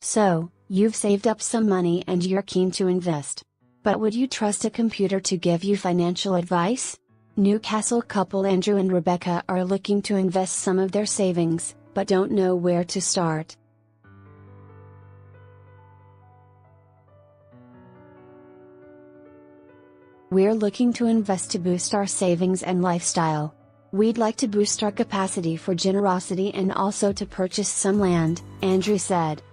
So, you've saved up some money and you're keen to invest. But would you trust a computer to give you financial advice? Newcastle couple Andrew and Rebecca are looking to invest some of their savings, but don't know where to start. We're looking to invest to boost our savings and lifestyle. We'd like to boost our capacity for generosity and also to purchase some land, Andrew said.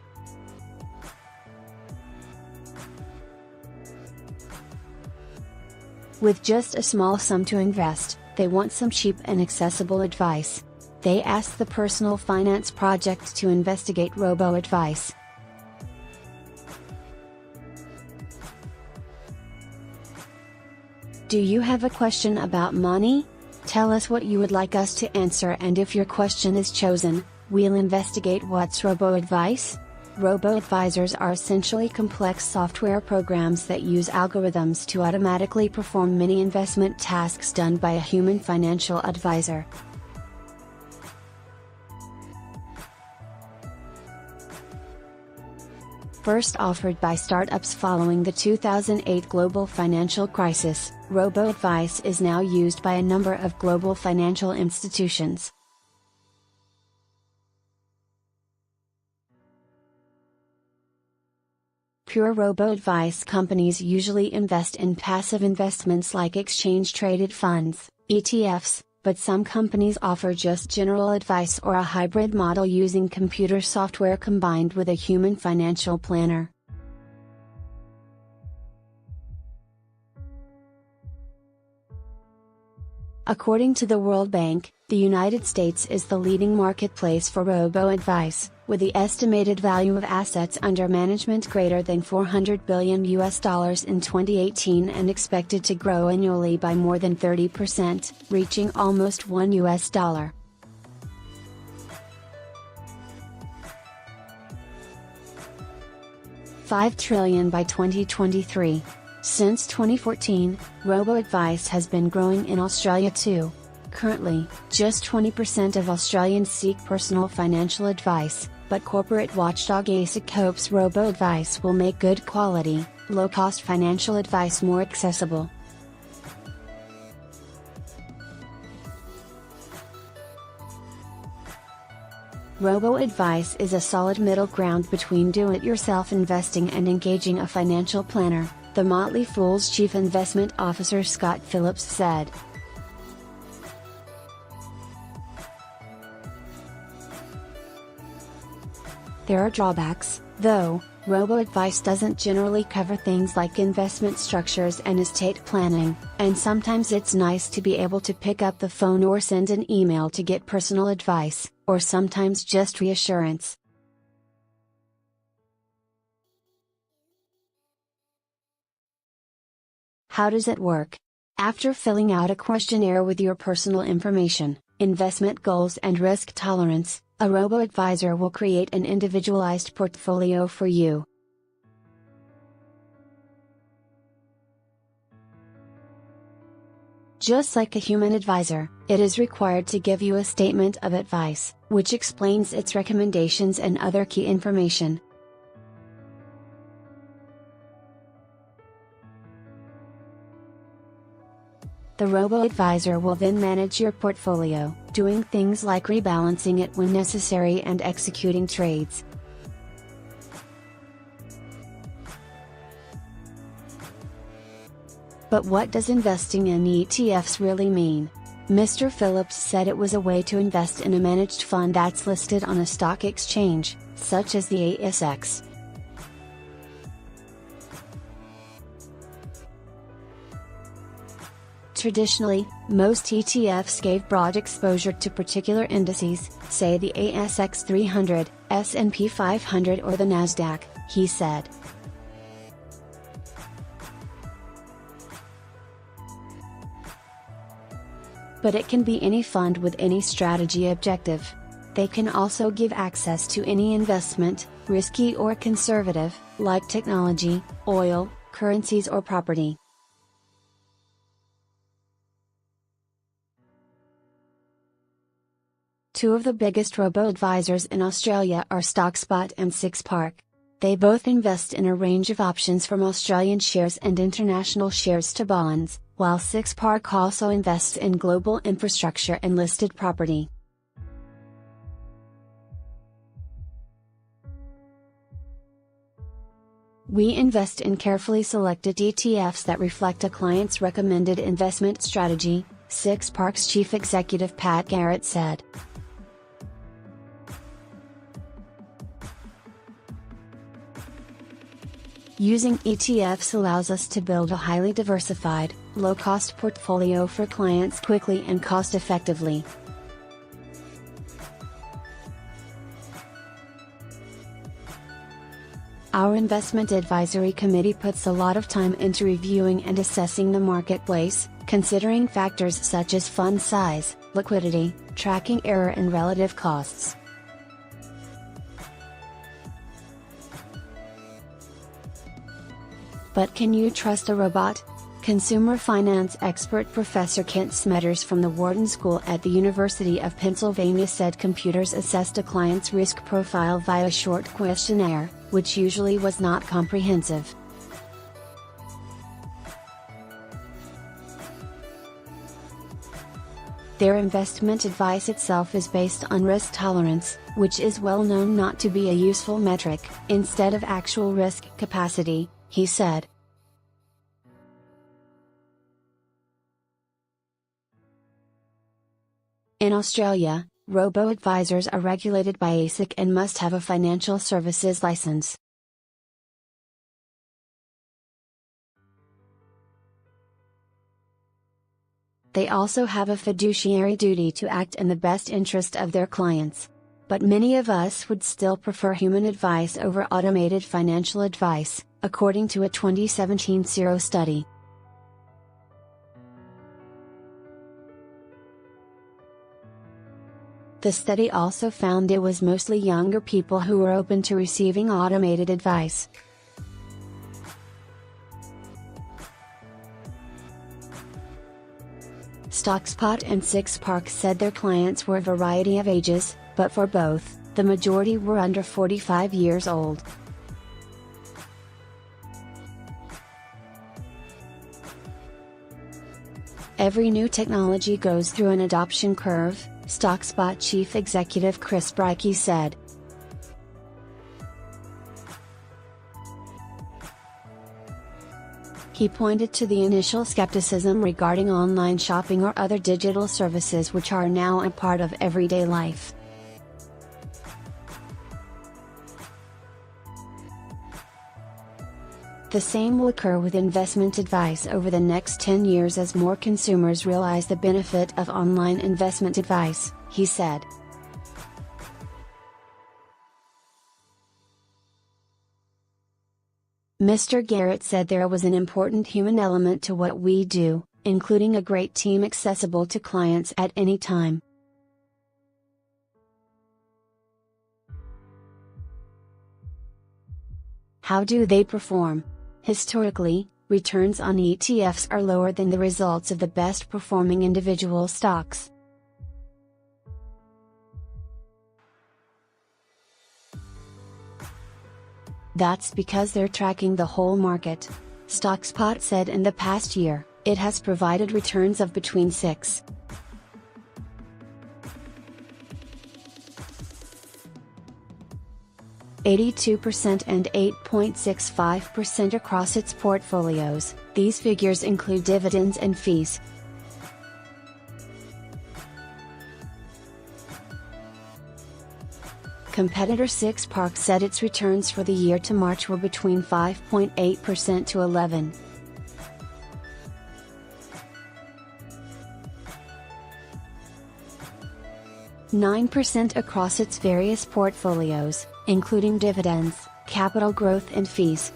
With just a small sum to invest, they want some cheap and accessible advice. They asked the Personal Finance Project to investigate robo-advice. Do you have a question about money? Tell us what you would like us to answer, and if your question is chosen, we'll investigate what's robo-advice. Robo-advisors are essentially complex software programs that use algorithms to automatically perform many investment tasks done by a human financial advisor. First offered by startups following the 2008 global financial crisis, robo-advice is now used by a number of global financial institutions. Pure robo-advice companies usually invest in passive investments like exchange-traded funds, ETFs, but some companies offer just general advice or a hybrid model using computer software combined with a human financial planner. According to the World Bank, the United States is the leading marketplace for robo-advice, with the estimated value of assets under management greater than $400 billion in 2018 and expected to grow annually by more than 30%, reaching almost $1. $5 trillion by 2023. Since 2014, robo-advice has been growing in Australia too. Currently, just 20% of Australians seek personal financial advice, but corporate watchdog ASIC hopes robo-advice will make good quality, low-cost financial advice more accessible. Robo-advice is a solid middle ground between do-it-yourself investing and engaging a financial planner, the Motley Fool's Chief Investment Officer Scott Phillips said. There are drawbacks, though. Robo-advice doesn't generally cover things like investment structures and estate planning, and sometimes it's nice to be able to pick up the phone or send an email to get personal advice, or sometimes just reassurance. How does it work? After filling out a questionnaire with your personal information, investment goals and risk tolerance, a robo-advisor will create an individualized portfolio for you. Just like a human advisor, it is required to give you a statement of advice, which explains its recommendations and other key information. The robo-advisor will then manage your portfolio, doing things like rebalancing it when necessary and executing trades. But what does investing in ETFs really mean? Mr. Phillips said it was a way to invest in a managed fund that's listed on a stock exchange, such as the ASX. Traditionally, most ETFs gave broad exposure to particular indices, say the ASX 300, S&P 500 or the Nasdaq, he said. But it can be any fund with any strategy objective. They can also give access to any investment, risky or conservative, like technology, oil, currencies or property. Two of the biggest robo-advisors in Australia are StockSpot and SixPark. They both invest in a range of options from Australian shares and international shares to bonds, while SixPark also invests in global infrastructure and listed property. We invest in carefully selected ETFs that reflect a client's recommended investment strategy, SixPark's chief executive Pat Garrett said. Using ETFs allows us to build a highly diversified, low-cost portfolio for clients quickly and cost-effectively. Our investment advisory committee puts a lot of time into reviewing and assessing the marketplace, considering factors such as fund size, liquidity, tracking error and relative costs. But can you trust a robot? Consumer finance expert Professor Kent Smetters from the Wharton School at the University of Pennsylvania said computers assessed a client's risk profile via a short questionnaire, which usually was not comprehensive. Their investment advice itself is based on risk tolerance, which is well known not to be a useful metric, instead of actual risk capacity, he said. In Australia, robo-advisors are regulated by ASIC and must have a financial services license. They also have a fiduciary duty to act in the best interest of their clients. But many of us would still prefer human advice over automated financial advice, according to a 2017 CIRO study. The study also found it was mostly younger people who were open to receiving automated advice. StockSpot and SixPark said their clients were a variety of ages, but for both, the majority were under 45 years old. Every new technology goes through an adoption curve, StockSpot chief executive Chris Brickey said. He pointed to the initial skepticism regarding online shopping or other digital services which are now a part of everyday life. The same will occur with investment advice over the next 10 years as more consumers realize the benefit of online investment advice, he said. Mr. Garrett said there was an important human element to what we do, including a great team accessible to clients at any time. How do they perform? Historically, returns on ETFs are lower than the results of the best performing individual stocks. That's because they're tracking the whole market. StockSpot said in the past year, it has provided returns of between 6.82% and 8.65% across its portfolios. These figures include dividends and fees. Competitor SixPark said its returns for the year to March were between 5.8% to 11.9% across its various portfolios, including dividends, capital growth and fees.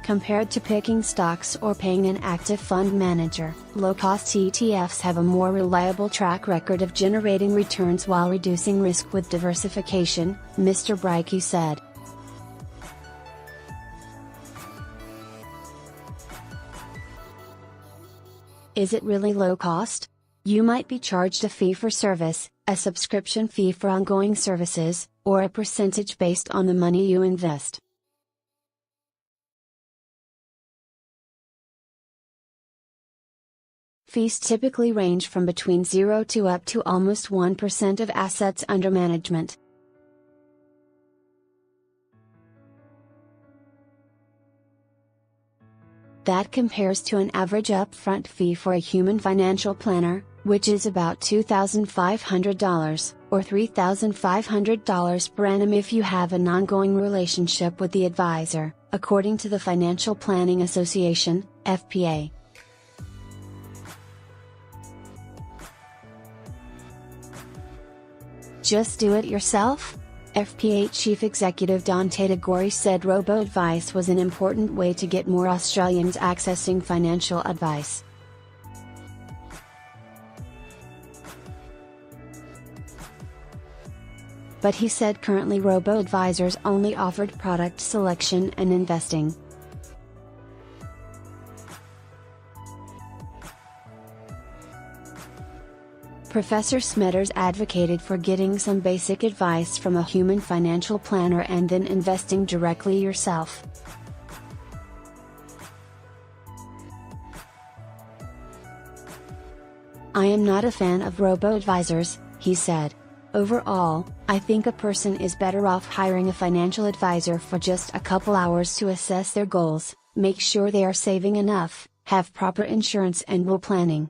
Compared to picking stocks or paying an active fund manager, low-cost ETFs have a more reliable track record of generating returns while reducing risk with diversification, Mr. Brickey said. Is it really low cost? You might be charged a fee for service, a subscription fee for ongoing services, or a percentage based on the money you invest. Fees typically range from between 0 to up to almost 1% of assets under management. That compares to an average upfront fee for a human financial planner, which is about $2,500, or $3,500 per annum if you have an ongoing relationship with the advisor, according to the Financial Planning Association, FPA. Just do it yourself? FPA Chief Executive Dante Tagore said robo-advice was an important way to get more Australians accessing financial advice. But he said currently robo-advisors only offered product selection and investing. Professor Smetters advocated for getting some basic advice from a human financial planner and then investing directly yourself. I am not a fan of robo-advisors, he said. Overall, I think a person is better off hiring a financial advisor for just a couple hours to assess their goals, make sure they are saving enough, have proper insurance and will planning.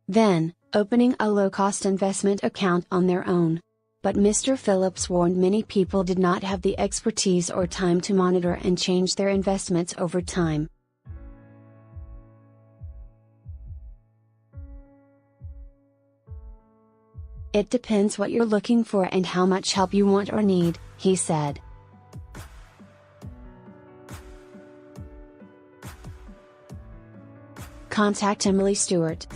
Then, opening a low-cost investment account on their own. But Mr. Phillips warned many people did not have the expertise or time to monitor and change their investments over time. It depends what you're looking for and how much help you want or need, he said. Contact Emily Stewart,